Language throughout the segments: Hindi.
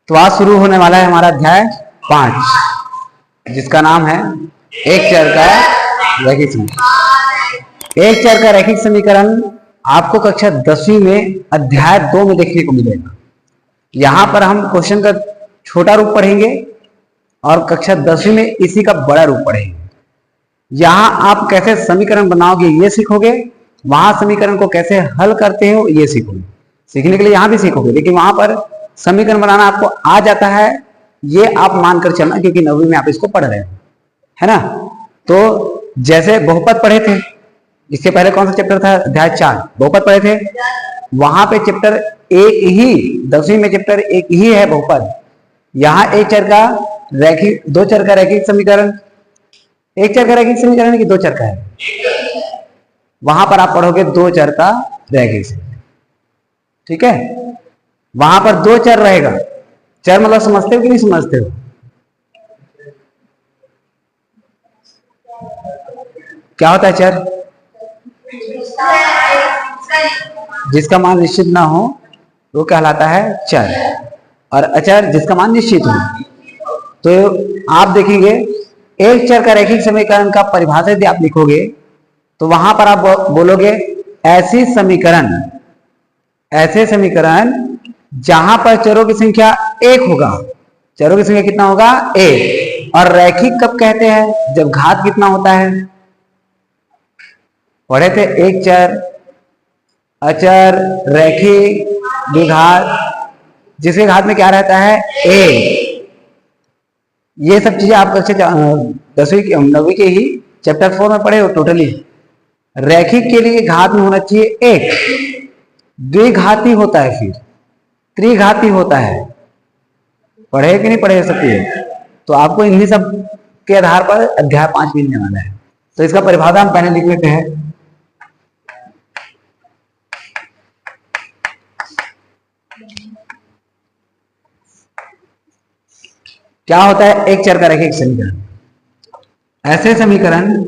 तो आज शुरू होने वाला है हमारा अध्याय 5, जिसका नाम है एक चर का रैखिक समीकरण। एक चर का रैखिक समीकरण आपको कक्षा 10वीं में अध्याय 2 में देखने को मिलेगा। यहाँ पर हम क्वेश्चन का छोटा रूप पढ़ेंगे और कक्षा 10वीं में इसी का बड़ा रूप पढ़ेंगे। यहाँ आप कैसे समीकरण बनाओगे ये सीखोगे, वहां समीकरण को कैसे हल करते हो ये सीखोगे। सीखने के लिए यहाँ भी सीखोगे, लेकिन वहां पर समीकरण बनाना आपको आ जाता है ये आप मानकर चलना, क्योंकि 9वीं में आप इसको पढ़ रहे हो, है ना। तो जैसे बहुपद पढ़े थे, इससे पहले कौन सा चैप्टर था, अध्याय 4 बहुपद पढ़े थे। वहां पे चैप्टर एक ही, 10वीं में चैप्टर एक ही है बहुपद। यहाँ एक चर का रैखिक, दो चर का रैखिक समीकरण, एक चर का रैखिक समीकरण की दो चर का है, वहां पर आप पढ़ोगे दो चर का रैखिक समीकरण, ठीक है। वहां पर दो चर रहेगा। चर मतलब समझते हो कि नहीं समझते हो? क्या होता है चर? जिसका मान निश्चित ना हो वो कहलाता है चर, और अचर जिसका मान निश्चित हो। तो आप देखेंगे एक चर का रैखिक समीकरण का परिभाषा यदि आप लिखोगे तो वहां पर आप बोलोगे ऐसे समीकरण जहां पर चरों की संख्या एक होगा। चरों की संख्या कितना होगा? एक। और रैखिक कब कहते हैं? जब घात कितना होता है? पढ़े थे एक चर, अचर, रैखिक, द्विघात, जिसके घात में क्या रहता है? एक। ये सब चीजें आप कक्षा 10वीं 9वीं के ही चैप्टर 4 में पढ़े हो टोटली। रैखिक के लिए घात में होना चाहिए एक, द्विघाती होता है, फिर त्रिघाती होता है। पढ़े कि नहीं पढ़े सब चीजें? तो आपको इन्हीं सब के आधार पर अध्याय 5 मिलने वाला है। तो इसका परिभाषा हम पहले लिख लेते हैं। क्या होता है एक चर का रैखिक समीकरण? ऐसे समीकरण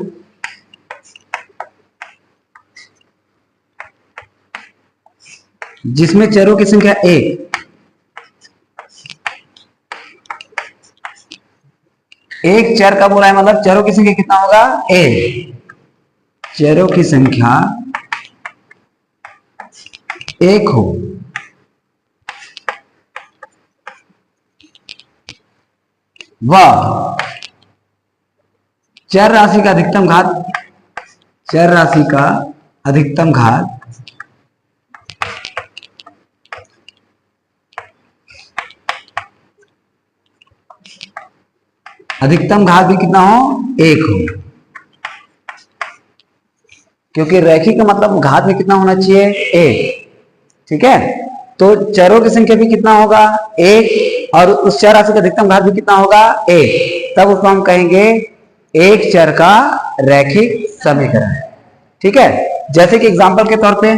जिसमें चरों की संख्या एक चर का बोला है, मतलब चरों की संख्या कितना होगा? एक। चरों की संख्या एक हो, वह चर राशि का अधिकतम घात, चर राशि का अधिकतम घात भी कितना हो? एक हो। क्योंकि रैखिक का मतलब घात में कितना होना चाहिए? एक, ठीक है। तो चरों की संख्या भी कितना होगा? एक, और उस चर राशि का अधिकतम घात भी कितना होगा? एक। तब उसको हम कहेंगे एक चर का रैखिक समीकरण, ठीक है। जैसे कि एग्जांपल के तौर पे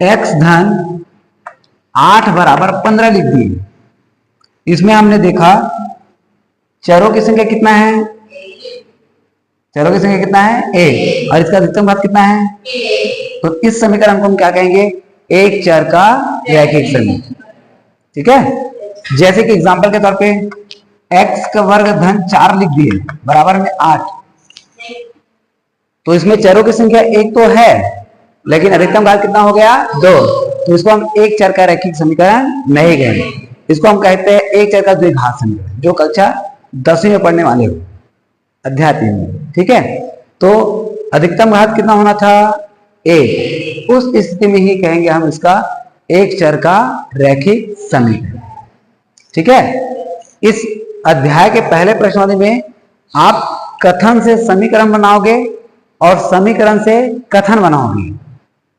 x धन 8 बराबर 15 लिख दिए। इसमें हमने देखा चरों की संख्या कितना है? चरों की संख्या कितना है? एक, और इसका अधिकतम घात कितना है? तो इस समीकरण को हम क्या कहेंगे? एक चर का रैखिक समीकरण, ठीक है। जैसे कि एग्जांपल के तौर पे x का वर्ग धन 4 लिख दिए बराबर में 8। तो इसमें चरों की संख्या एक तो है, लेकिन अधिकतम घात कितना हो गया? 2। तो इसको हम एक चर का रैखिक समीकरण नहीं कहेंगे, इसको हम कहते हैं एक चर का द्विघात समीकरण, जो कक्षा 10वीं में पढ़ने वाले हो, अध्याय 3 में, ठीक है। तो अधिकतम घात कितना होना था? एक। उस स्थिति में ही कहेंगे हम इसका एक चर का रैखिक समीकरण, ठीक है। इस अध्याय के पहले प्रश्नावली में आप कथन से समीकरण बनाओगे और समीकरण से कथन बनाओगे।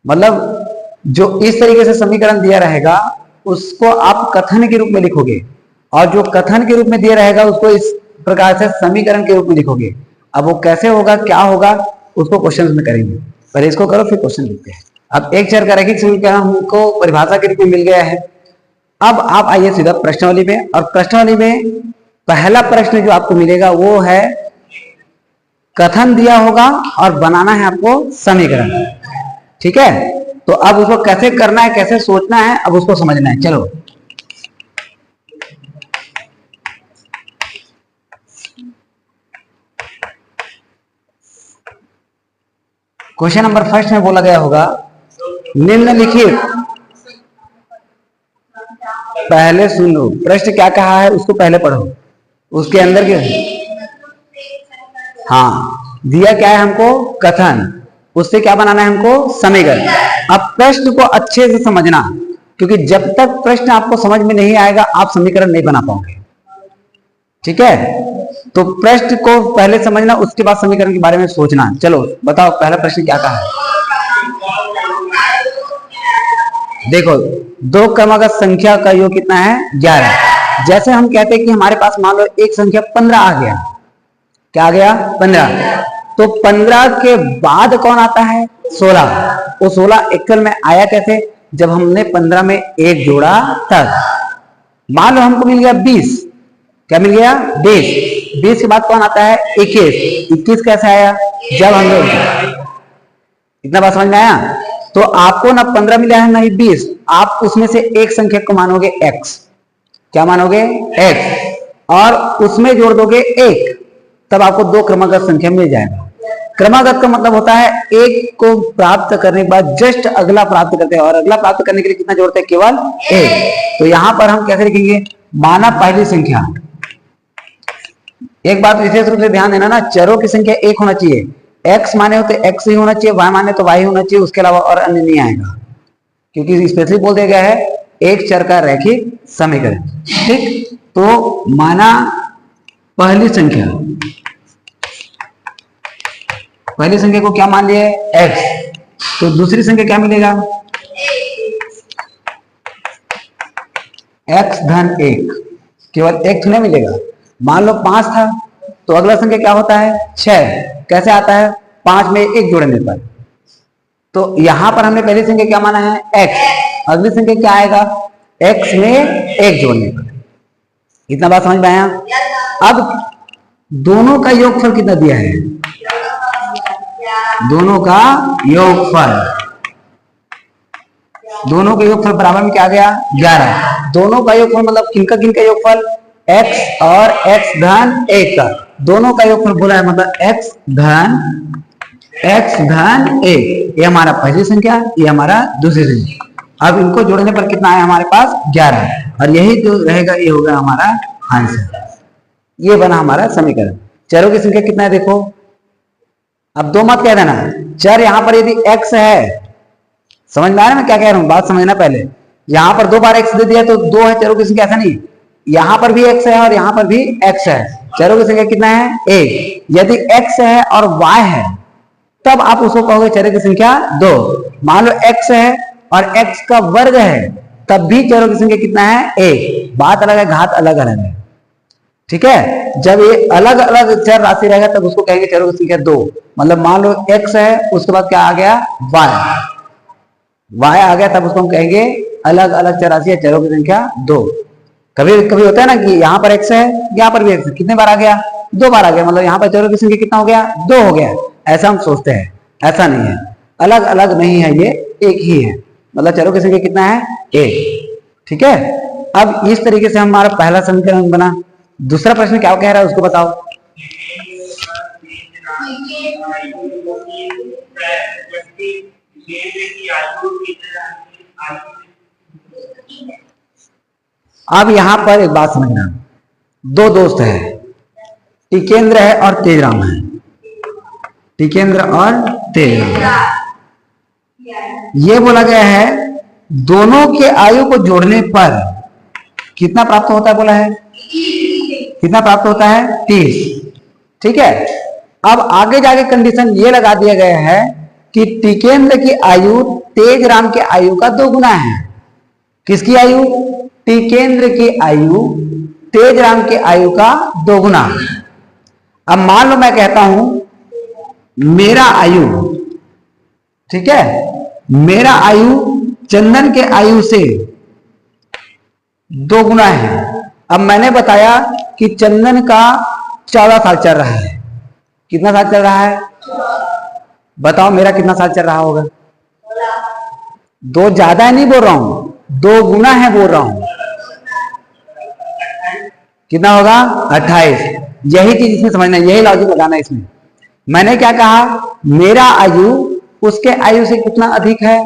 मतलब जो इस तरीके से समीकरण दिया रहेगा उसको आप कथन के रूप में लिखोगे, और जो कथन के रूप में दिया रहेगा उसको इस प्रकार से समीकरण के रूप में लिखोगे। अब वो कैसे होगा, क्या होगा, उसको क्वेश्चन में करेंगे। पहले इसको करो फिर क्वेश्चन लिखते हैं। अब एक चर का रैखिक समीकरण हमको परिभाषा के रूप में मिल गया है। अब आप आइए सीधा प्रश्नावली में, और प्रश्नावली में पहला प्रश्न जो आपको मिलेगा वो है कथन दिया होगा और बनाना है आपको समीकरण, ठीक है। तो अब उसको कैसे करना है, कैसे सोचना है, अब उसको समझना है। चलो क्वेश्चन नंबर फर्स्ट में बोला गया होगा निम्नलिखित, पहले सुन लो प्रश्न क्या कहा है उसको पहले पढ़ो, उसके अंदर के हाँ दिया क्या है हमको कथन, उससे क्या बनाना है हमको समीकरण। अब प्रश्न को अच्छे से समझना, क्योंकि जब तक प्रश्न आपको समझ में नहीं आएगा आप समीकरण नहीं बना पाओगे। ठीक है, तो प्रश्न को पहले समझना, उसके बाद समीकरण के बारे में सोचना। चलो बताओ पहला प्रश्न क्या कहा है। देखो दो क्रमागत संख्या का योग कितना है 11। जैसे हम कहते हैं कि हमारे पास मान लो एक संख्या 15 आ गया, क्या आ गया 15, तो 15 के बाद कौन आता है 16। वो 16 एक्चुअल में आया कैसे, जब हमने 15 में एक जोड़ा तब। मान लो हमको मिल गया 20, क्या मिल गया 20 के बाद कौन आता है 21 कैसे आया, जब हम लोग, इतना बात समझ में आया। तो आपको ना 15 मिला है ना ही 20, आप उसमें से एक संख्या को मानोगे x, क्या मानोगे x, और उसमें जोड़ दोगे 1, तब आपको दो क्रमागत संख्या मिल जाएगा। क्रमागत का मतलब होता है एक को प्राप्त करने के बाद जस्ट अगला प्राप्त करते हैं, और अगला प्राप्त करने के लिए कितना जोड़ते हैं केवल 1। तो यहां पर हम कैसे लिखेंगे, माना पहली संख्या। एक बात विशेष रूप से ध्यान देना ना, चरों की संख्या एक होना चाहिए, x माने हो तो x ही होना चाहिए, y माने तो y होना चाहिए, उसके अलावा और अन्य नहीं आएगा, क्योंकि स्पेशली बोल दिया गया है एक चर का रैखिक समीकरण। ठीक, तो माना पहली संख्या को क्या मान लिया है x, तो दूसरी संख्या क्या मिलेगा x धन 1, केवल 1 नहीं मिलेगा। मान लो 5 था, तो अगला संख्या क्या होता है 6, कैसे आता है 5 में 1 जोड़ने पर। तो यहां पर हमने पहली संख्या क्या माना है x, अगली संख्या क्या आएगा x में 1 जोड़ने पर। इतना बात समझ में आया। अब दोनों का योगफल कितना दिया है, दोनों का योगफल बराबर में क्या आ गया 11। दोनों का योगफल मतलब किनका योगफल, x और x धन 1 का, दोनों का योगफल बोला है, मतलब x धन 1। ये हमारा पहली संख्या, ये हमारा दूसरी संख्या। अब इनको जोड़ने पर कितना है हमारे पास 11, और यही जो रहेगा ये होगा हमारा आंसर। ये बना हमारा समीकरण। चरों की संख्या कितना है देखो, अब दो मत कह देना, चर यहां पर यदि x है, समझ में आ रहा है मैं क्या कह रहा हूं, बात समझना पहले। यहां पर 2 बार x दे दिया तो 2 है चरों की संख्या, ऐसा नहीं, यहां पर भी x है और यहां पर भी x है, चरों की संख्या कितना है 1। यदि x है और y है तब आप उसको कहोगे चरों की संख्या 2। मान लो x है और x का वर्ग है, तब भी चरों की संख्या कितना है 1। बात अलग है, घात अलग अलग है। ठीक है, जब ये अलग अलग चर राशि रहेगा तब उसको कहेंगे चरों की संख्या 2। मतलब मान लो x है, उसके बाद क्या आ गया y आ गया, तब उसको हम कहेंगे अलग अलग चर राशि है, चरों की संख्या 2। कभी कभी होता है ना कि यहाँ पर x है, यहाँ पर भी x है, कितने बार आ गया 2 बार आ गया, मतलब यहाँ पर चरों की संख्या कितना हो गया 2 हो गया, ऐसा हम सोचते हैं। ऐसा नहीं है, अलग अलग नहीं है, ये एक ही है, मतलब चरों की संख्या कितना है 1। ठीक है, अब इस तरीके से हमारा पहला समीकरण बना। दूसरा प्रश्न क्या कह रहा है उसको बताओ। अब यहां पर एक बात समझना, दो दोस्त है, टिकेंद्र है और तेजराम है, टिकेंद्र और तेजराम। ये बोला गया है दोनों के आयु को जोड़ने पर कितना प्राप्त होता है, बोला है कितना प्राप्त होता है 30। ठीक है, अब आगे जाके कंडीशन ये लगा दिया गया है कि टिकेंद्र की आयु तेजराम के आयु का 2 गुना है। किसकी आयु, टिकेंद्र की आयु तेजराम की आयु का 2 गुना। अब मान लो मैं कहता हूं मेरा आयु, ठीक है, मेरा आयु चंदन के आयु से 2 गुना है। अब मैंने बताया कि चंदन का 14 साल चल रहा है, कितना साल चल रहा है बताओ, मेरा कितना साल चल रहा होगा। 2 ज्यादा नहीं बोल रहा हूं, 2 गुना है बोल रहा हूं, कितना होगा 28। यही चीज इसमें समझना, यही लॉजिक लगाना इसमें। मैंने क्या कहा, मेरा आयु उसके आयु से कितना अधिक है?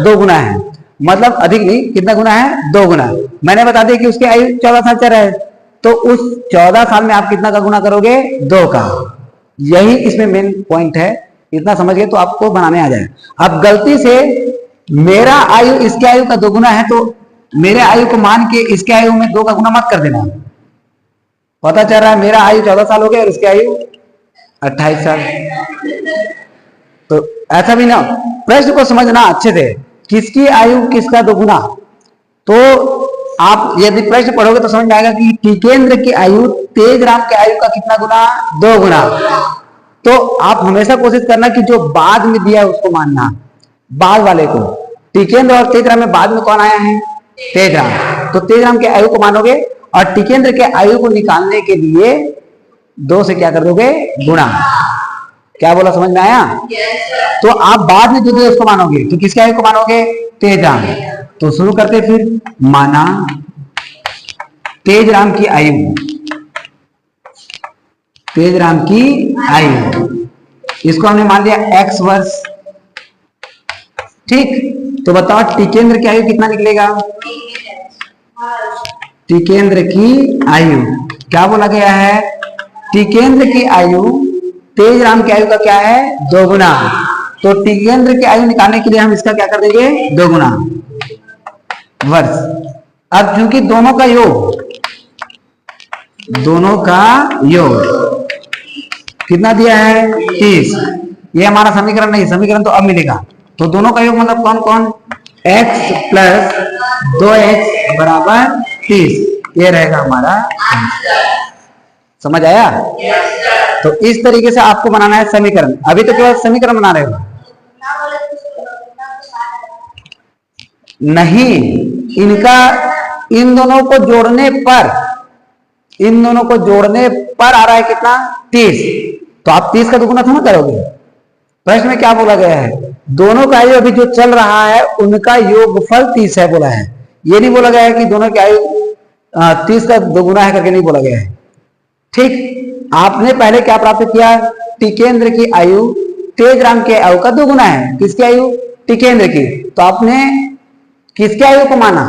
2 गुना है। मतलब अधिक नहीं, कितना गुना है? 2 गुना। मैंने बता दिया कि उसकी आयु 14 साल चल रहा है, तो उस 14 साल में आप कितना का गुना करोगे? 2 का। यही इसमें मेन पॉइंट है। इतना समझ गए तो आपको बनाने आ जाए। अब गलती से मेरा आयु इसके आयु का 2 गुना है, तो मेरे आयु को मान के इसके आयु में 2 का गुना मत कर देना। पता चल रहा है मेरा आयु 14 साल हो गया और इसके आयु 28 साल। तो ऐसा भी ना, प्रश्न को समझना अच्छे से, किसकी आयु किसका 2 गुना। तो आप यदि प्रश्न पढ़ोगे तो समझ में आएगा कि टिकेंद्र की आयु तेजराम के आयु का कितना गुना? 2 गुना। तो आप हमेशा कोशिश करना कि जो बाद में दिया है उसको मानना, बाद वाले को। टिकेंद्र और तेजराम में बाद में कौन आया है? तेजराम। तो तेजराम के आयु को मानोगे और टिकेंद्र के आयु को निकालने के लिए 2 से क्या कर दोगे? गुणा। क्या बोला, समझ में आया? तो आप बाद में जो दिया उसको मानोगे, तो किसके आयु को मानोगे? तेजराम। तो शुरू करते फिर। माना तेजराम की आयु, तेजराम की आयु, इसको हमने मान लिया x वर्ष। ठीक, तो बताओ टिकेंद्र की आयु कितना निकलेगा? टिकेंद्र की आयु क्या बोला गया है? टिकेंद्र की आयु तेजराम की आयु का क्या है? 2 गुना। तो टिकेंद्र की आयु निकालने के लिए हम इसका क्या कर देंगे? 2 गुना वर्ष। अब क्योंकि दोनों का योग कितना दिया है? 30। ये हमारा समीकरण नहीं, समीकरण तो अब मिलेगा। तो दोनों का योग मतलब कौन कौन? x प्लस 2x बराबर 30। ये रहेगा हमारा। समझ आया? तो इस तरीके से आपको बनाना है समीकरण। अभी तो केवल समीकरण बना रहे हो। नहीं, इनका इन दोनों को जोड़ने पर आ रहा है कितना? 30। तो आप 30 का 2 गुना थोड़ा करोगे। प्रश्न में क्या बोला गया है? दोनों का आयु अभी जो चल रहा है उनका योगफल 30 है बोला है। ये नहीं बोला गया है कि दोनों की आयु 30 का 2 गुना है करके नहीं बोला गया है। ठीक, आपने पहले क्या प्राप्त किया? टिकेंद्र की आयु तेजराम के आयु का 2 गुना है। किसकी आयु? टिकेंद्र की। तो आपने किसके आयु को माना?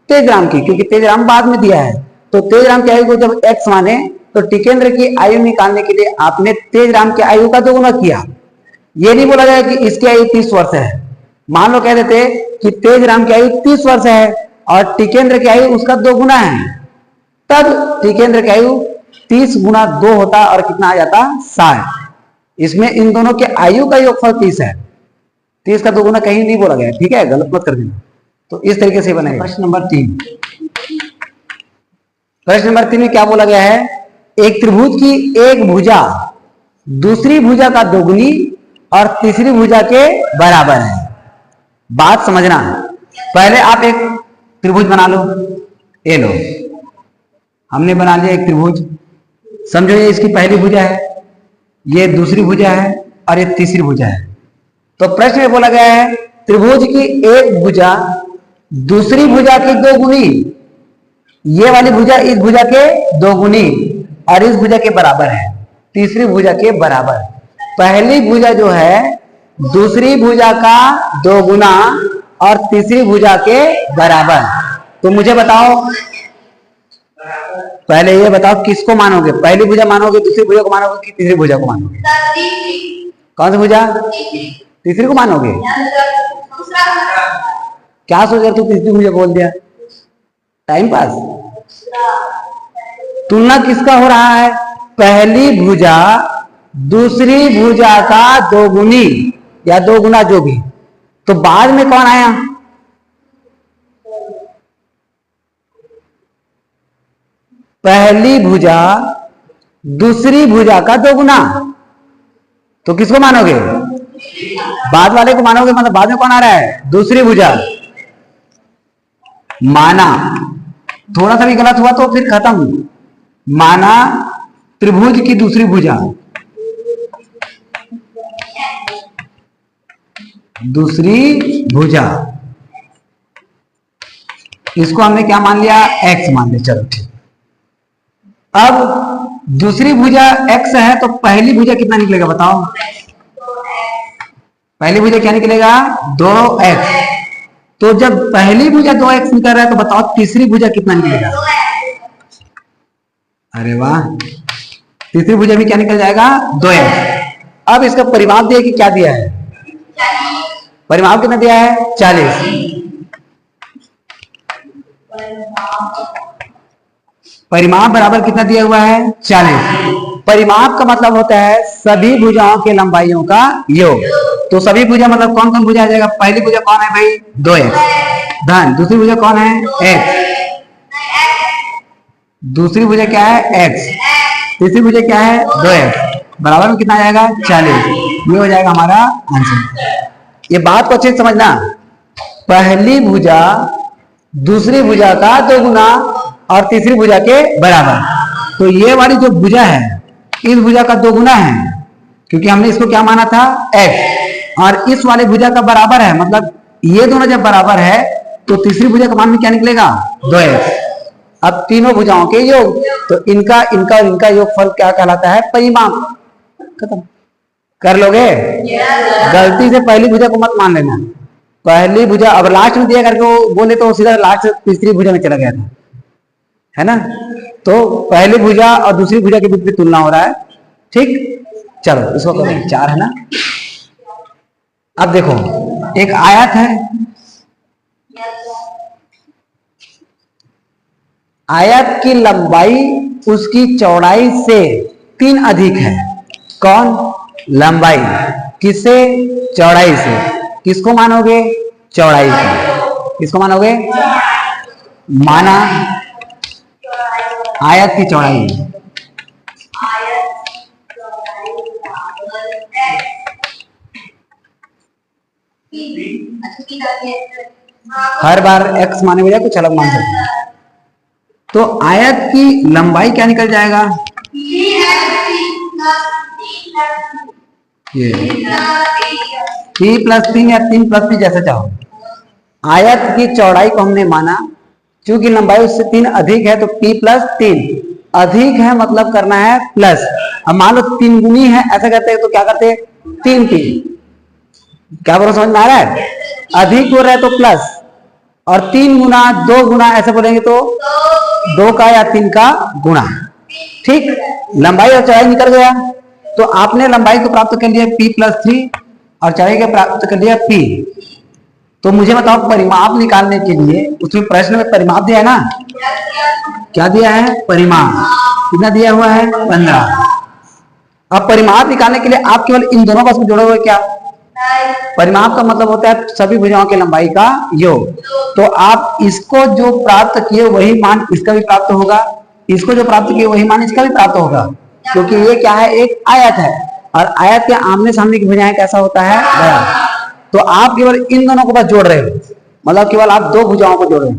तेजराम की, क्योंकि तेजराम बाद में दिया है। तो तेजराम की आयु को जब x माने तो टिकेंद्र की आयु निकालने के लिए आपने तेजराम की आयु का 2 गुना किया। ये नहीं बोला गया कि इसकी आयु 30 वर्ष है। मान लो कह देते कि तेजराम की आयु 30 वर्ष है और टिकेंद्र की आयु उसका 2 गुना है, तब टिकेंद्र की आयु 30 गुना 2 होता और कितना आ जाता? 60। इसमें इन दोनों के आयु का योगफल 30 है। 30 का 2 गुना कहीं नहीं बोला गया। ठीक है, गलत मत कर देना। तो इस तरीके से बनेगा। प्रश्न नंबर 3। प्रश्न नंबर 3 में क्या बोला गया है? एक त्रिभुज की एक भुजा दूसरी भुजा का 2 गुनी और तीसरी भुजा के बराबर है। बात समझना, पहले आप एक त्रिभुज बना लो। ये लो, हमने बना लिया एक त्रिभुज। समझो ये इसकी पहली भुजा है, ये दूसरी भुजा है और ये तीसरी भुजा है। तो प्रश्न में बोला गया है त्रिभुज की एक भुजा दूसरी भुजा की 2 गुनी, ये वाली भुजा इस भुजा के 2 गुनी और इस भुजा के बराबर है, तीसरी भुजा के बराबर। पहली भुजा जो है दूसरी भुजा का 2 गुना और तीसरी भुजा के बराबर। तो मुझे बताओ, पहले ये बताओ किसको मानोगे? पहली भुजा मानोगे, दूसरी भुजा को मानोगे कि तीसरी भुजा को मानोगे? कौन सी भुजा? तीसरी को मानोगे। क्या सोच रहे तू तीसरी भुजा बोल दिया? Time pass. तुलना किसका हो रहा है? पहली भुजा दूसरी भुजा का 2 गुनी या 2 गुना जो भी। तो बाद में कौन आया? पहली भुजा दूसरी भुजा का 2 गुना। तो किसको मानोगे? बाद वाले को मानोगे। मतलब बाद में कौन आ रहा है? दूसरी भुजा। माना, थोड़ा सा भी गलत हुआ तो फिर खत्म। माना त्रिभुज की दूसरी भुजा, दूसरी भुजा, इसको हमने क्या मान लिया? x मान लिया। चलो ठीक। अब दूसरी भुजा x है तो पहली भुजा कितना निकलेगा बताओ? पहली भुजा क्या निकलेगा 2x। तो जब पहली भुजा 2x निकल रहा है तो बताओ तीसरी भुजा कितना निकलेगा? अरे वाह, तीसरी भुजा भी क्या निकल जाएगा 2x। अब इसका परिमाप दिया कि क्या दिया है? परिमाप कितना दिया है 40। परिमाप बराबर कितना दिया हुआ है 40। परिमाप का मतलब होता है सभी भुजाओं के लंबाइयों का योग। तो सभी भुजा मतलब कौन कौन भुजा आ जाएगा? पहली भुजा कौन है भाई 2x धन, दूसरी भुजा कौन है x, दूसरी भुजा क्या है x, तीसरी भुजा क्या है 2x, बराबर में कितना आ जाएगा 40। ये हो जाएगा हमारा आंसर। ये बात को अच्छे से समझना, पहली भुजा दूसरी भुजा का 2 गुना और तीसरी भुजा के बराबर। तो ये वाली जो भुजा है इस भुजा का 2 गुना है, क्योंकि हमने इसको क्या माना था x, और इस वाले भुजा का बराबर है, मतलब ये दोनों जब बराबर है तो तीसरी भुजा का मान में क्या निकलेगा 2x। अब तीनों भुजाओं के योग, तो इनका इनका और इनका योगफल क्या कहलाता है? परिमाप। खत्म। कर लोगे? गलती से पहली भुजा को मत मान लेना। पहली भुजा अब लास्ट में दिया करके वो बोले तो सीधा लास्ट तीसरी भुजा में चला गया था, है ना? तो पहली भुजा और दूसरी भुजा के बीच में तुलना हो रहा है। ठीक, चलो इसको करें 4 है ना। अब देखो एक आयत है, आयत की लंबाई उसकी चौड़ाई से 3 अधिक है। कौन? लंबाई किससे? चौड़ाई से। किसको मानोगे? चौड़ाई से। किसको मानोगे? माना आयत की चौड़ाई। हर बार x माने बजाय कुछ अलग मान सकते हैं। तो आयत की लंबाई क्या निकल जाएगा? ये 3+3 या 3+3 जैसा चाहो। आयत की चौड़ाई को हमने माना, क्योंकि लंबाई उससे 3 अधिक है तो p+3 अधिक है, मतलब करना है प्लस। अब मान लो 3 गुनी है ऐसा करते हैं तो क्या करते हैं 3 क्या बोलो, समझ में आ रहा है? अधिक हो रहा है तो प्लस, और 3 गुना 2 गुना ऐसे बोलेंगे तो 2 का या 3 का गुणा। ठीक, लंबाई और चौड़ाई निकल गया। तो आपने लंबाई को प्राप्त कर लिया p+3 और चौड़ाई को प्राप्त कर लिया p। तो मुझे बताओ परिमाप निकालने के लिए, उसमें प्रश्न में परिमाप दिया है ना, क्या दिया है? परिमाप कितना दिया हुआ है 15। अब परिमाप निकालने के लिए आप केवल इन दोनों बस में जोड़े हुए क्या? परिमाप का मतलब होता है सभी भुजाओं की लंबाई का योग। तो आप इसको जो प्राप्त किए वही मान इसका भी प्राप्त होगा, इसको जो प्राप्त किए वही मान इसका भी प्राप्त होगा, क्योंकि ये क्या है? एक आयत है, और आयत के आमने सामने की भुजाएं कैसा होता है? बराबर। तो आप केवल इन दोनों को बस जोड़ रहे हो, मतलब केवल आप 2 भुजाओं को जोड़ रहे हो,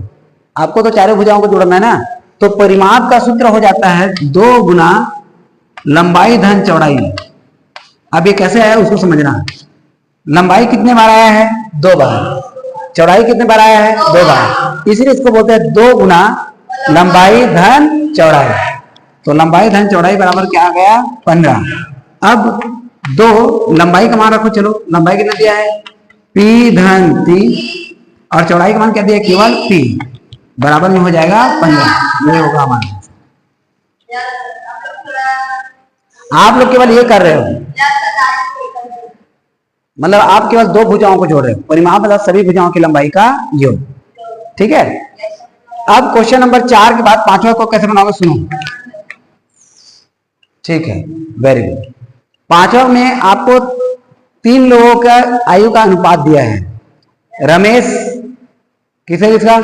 आपको तो चारों भुजाओं को जोड़ना है ना। तो परिमाप का सूत्र हो जाता है 2 गुना लंबाई धन चौड़ाई। अब ये कैसे आया उसको समझना। लंबाई कितने बार आया है? 2 बार। चौड़ाई कितने बार आया है? 2 बार। इसलिए इसको बोलते हैं 2 गुना लंबाई धन चौड़ाई। तो लंबाई धन चौड़ाई बराबर क्या आ गया? 15। अब 2 लंबाई का मान रखो, चलो लंबाई कितना दिया है? p/3 और चौड़ाई का मान क्या दिया? केवल p, बराबर में हो जाएगा 15। ये होगा हमारा। आप लोग केवल ये कर रहे हो, मतलब आप केवल 2 भुजाओं को जोड़ रहे हो। परिमाप मतलब सभी भुजाओं की लंबाई का योग। ठीक है। अब क्वेश्चन नंबर 4 के बाद 5वां को कैसे बनाओगे सुनो। ठीक है, वेरी गुड। 5वां में आपको 3 लोगों का आयु का अनुपात दिया है। रमेश, किसे इसका?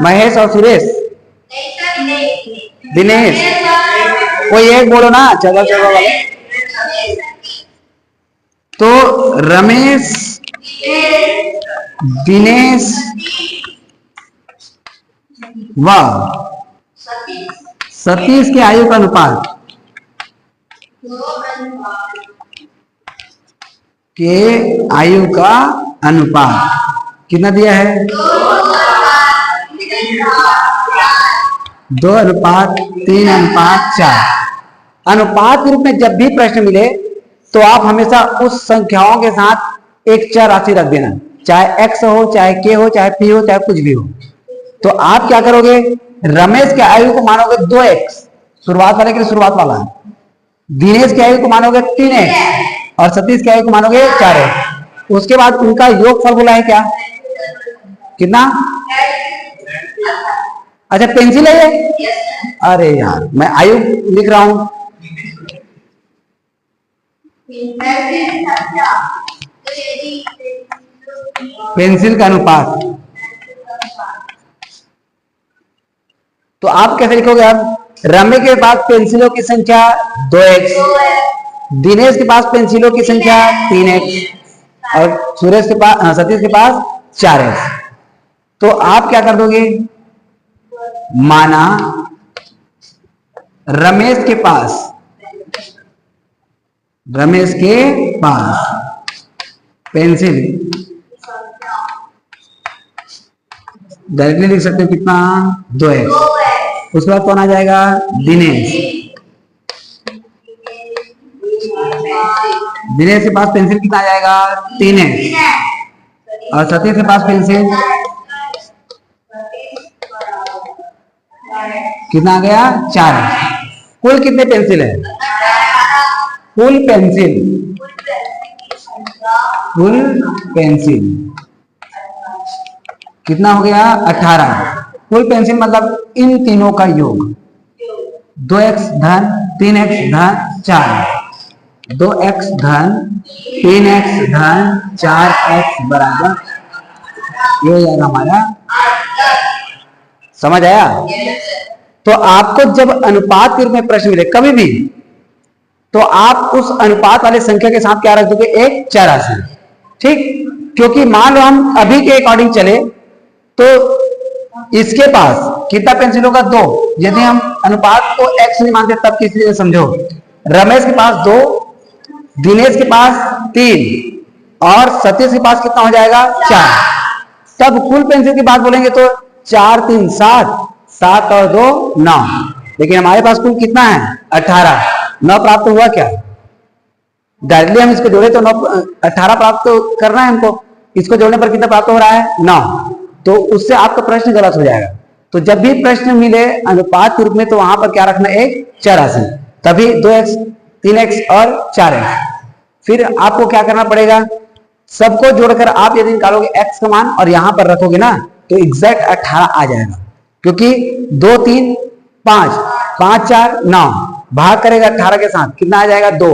महेश और सुरेश, दिनेश, कोई एक बोलो ना। चलो चलो वाले। तो रमेश, दिनेश व सतीश के आयु का अनुपात कितना दिया है? 2:3:4। अनुपात के रूप में जब भी प्रश्न मिले तो आप हमेशा उस संख्याओं के साथ एक चर राशि रख देना, चाहे x हो, चाहे k हो, चाहे p हो, चाहे कुछ भी हो। तो आप क्या करोगे, रमेश के आयु को मानोगे 2x, शुरुआत वाले के लिए शुरुआत वाला, दिनेश की आयु को मानोगे 3x और सतीश की आयु को मानोगे 4x। उसके बाद उनका योग फॉर्मूला है क्या, कितना? अच्छा पेंसिल है ये? अरे यार मैं आयु लिख रहा हूं। पेंसिल का अनुपात, तो आप कैसे लिखोगे? अब रमेश के पास पेंसिलों की संख्या 2x, दिनेश के पास पेंसिलों की संख्या 3x और सुरेश के पास सतीश के पास 4x। तो आप क्या कर दोगे, माना रमेश के पास पेंसिल, डायरेक्टली लिख सकते हो कितना, 2x। उसके बाद कौन आ जाएगा, दिनेश के पास पेंसिल कितना आ जाएगा, 3x और सतीश के पास पेंसिल कितना आ गया, 4x। कुल कितने पेंसिल है, कुल पेंसिल कितना हो गया, 18। कुल पेंसिल मतलब इन तीनों का योग, 2x धन 3x धन 4, 2x धन 3x धन 4x बराबर ये हो जाएगा हमारा। समझ आया? तो आपको जब अनुपात के रूप में प्रश्न मिले कभी भी, तो आप उस अनुपात वाले संख्या के साथ क्या रख दोगे, एक चर राशि, ठीक? क्योंकि मान लो हम अभी के अकॉर्डिंग चले तो इसके पास कितना पेंसिल होगा, 2। यदि हम अनुपात को x नहीं मानते तब किस लिए समझो, रमेश के पास 2, दिनेश के पास 3 और सतीश के पास कितना हो जाएगा, 4। तब कुल पेंसिल की बात बोलेंगे तो 4 3 7, 7 और 2 9, लेकिन हमारे पास कुल कितना है, 18। 9 प्राप्त हुआ क्या, डायरेक्टली हम इसको जोड़े तो 9 18 प्राप्त तो करना है हमको, इसको जोड़ने पर कितना प्राप्त हो रहा है, 9। तो उससे आपका प्रश्न गलत हो जाएगा। तो जब भी प्रश्न मिले अनुपात के रूप में तो वहां पर क्या रखना, एक चर राशि, तभी 2x 3x और 4x। फिर आपको क्या करना पड़ेगा, सबको जोड़कर आप यदि निकालोगे x का मान और यहां पर रखोगे ना तो एग्जैक्ट 18 आ जाएगा, क्योंकि 2 3 5 5 4 9 भाग करेगा 18 के साथ कितना आ जाएगा, 2।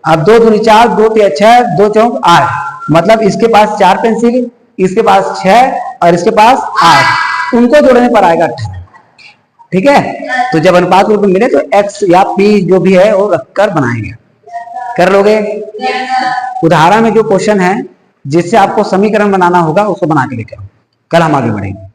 अब 2 दूनी 4, 2 3 6, 2 4 8, मतलब इसके पास 4 पेंसिल, इसके पास 6 और इसके पास 8, उनको जोड़ने पर आएगा 18। ठीक है? तो जब अनुपात रूप में मिले तो x या p जो भी है वो रखकर बनाएंगे। कर लोगे? उदाहरण में जो क्वेश्चन है जिससे आपको समीकरण बनाना होगा उसको बना के लेकर कल हम आगे बढ़ेंगे।